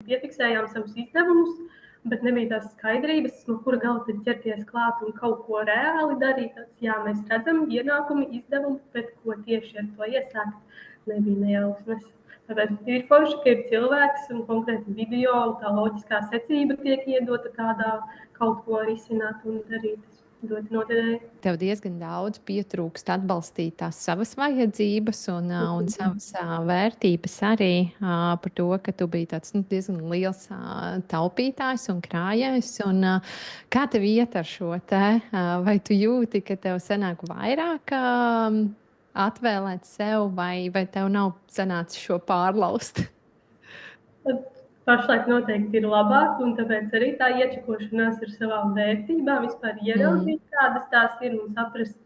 piefiksējām savus izdevumus, bet nebija tās skaidrības, no kura gala tad ķerties klāt un kaut ko reāli darīt. Jā, mēs redzam ienākumi, izdevumi, bet ko tieši ar to iesākt, nebija nejausmas. Tāpēc ir forši, ka ir cilvēks un konkrēti video, tā loģiskā secība tiek iedota kādā kaut ko risināt un darīt. Ļoti noderēja. Tev diezgan daudz pietrūkst atbalstīt tās savas vajadzības un savas vērtības arī par to, ka tu biji tāds diezgan liels taupītājs un krājējs. Un, kā tev iet ar šo te? Vai tu jūti, ka tev sanāk vairāk atvēlēt sev, vai tev nav sanācis šo pārlaust? Pašlaik noteikti ir labāk, un tāpēc arī tā iečakošanās ar savām vērtībām, vispār ieraudzīt, kādas tās ir un saprast,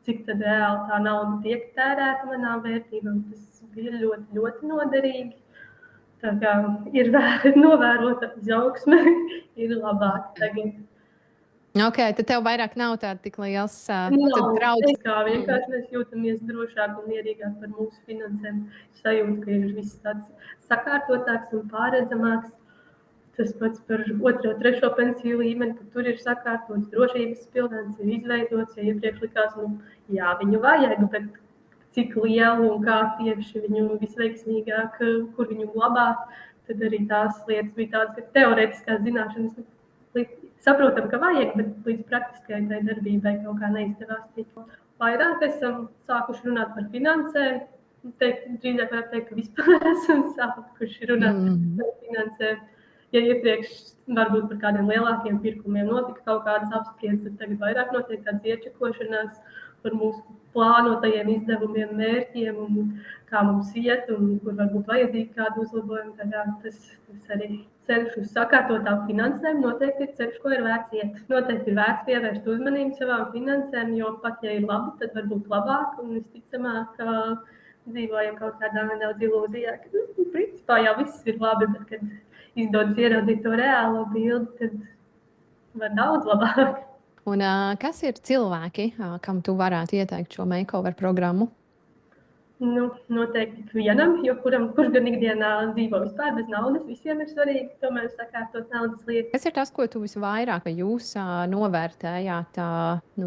cik tad reāli tā nauda tiek tērēta manām vērtībām. Tas bija ļoti, ļoti noderīgi. Tā kā ir novērota izaugsme, ir labāk tagad. Ok, tad tev vairāk nav tāda tik liels draudz. Kā vienkārši mēs jūtamies drošāk un mierīgāk par mūsu finansēm. Sajūta, ka ir viss tāds sakārtotāks un pārredzamāks. Tas pats par 2., 3. pensiju līmeni, ka tur ir sakārtots, drošības pilvens ir izveidots, ja iepriekš likās, jā, viņu vajag, bet cik lielu un kā tieši viņu visveiksmīgāk, kur viņu glabāt, tad arī tās lietas bija tādas, ka teorētiskās zināšanas saprotam, ka vajag, bet līdz praktiskajai tai darbībai kaut kā neizdevās tik. Vairāk esam sākuši runāt par finansēm. Drīzāk varētu teikt, ka vispār esam sākuši runāt par finansēm. Ja iepriekš varbūt par kādiem lielākiem pirkumiem notika kaut kādas apspriedzes, tad tagad vairāk notiek tādas iečakošanās par mūsu plānotajiem izdevumiem, mērķiem un kā mums iet un kur varbūt vajadzīgi kādu uzlabojumu. Tas arī ceļš uz sakārtotām finansēm noteikti ir ceļš, ko ir vērts iet. Noteikti ir vērts pievērst uzmanību savām finansēm, jo pat ja ir labi, tad varbūt labāk un visticamāk, ka dzīvojam kaut kādā nedaudz ilūzijā, ka principā jau viss ir labi, bet kad izdodas ieraudzīt to reālo bildi, tad var daudz labāk. Un kas ir cilvēki, kam tu varētu ieteikt šo makeover programmu? Noteikti ikvienam, jo kurš gan ikdienā dzīvo vispār bez naudas, visiem ir svarīgi tomēr sakārtot naudas lietas. Kas ir tas, ko tu visvairāk jūs novērtējāt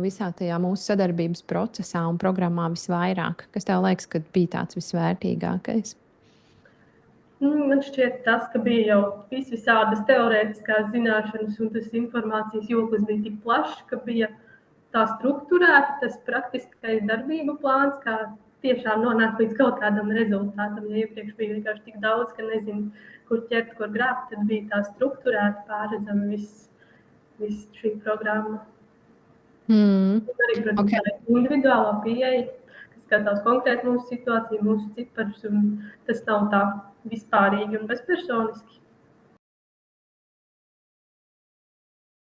visā tajā mūsu sadarbības procesā un programmā visvairāk? Kas tev liekas, ka bija tāds visvērtīgākais? Man šķiet tas, ka bija jau visādas teorētiskās zināšanas un tas informācijas joklis bija tik plašs, ka bija tā strukturēta, tas praktiskais darbību plāns, kā tiešām nonākt līdz kaut kādam rezultātam. Ja iepriekš bija vienkārši tik daudz, ka nezinu, kur ķert, kur grābt, tad bija tā strukturēta, pārredzama viss šī programma. Arī, protams, tā individuālā pieeja, kas skatās konkrēti mūsu situāciju, mūsu ciparus, un tas nav tā vispārīgi un bezpersoniski.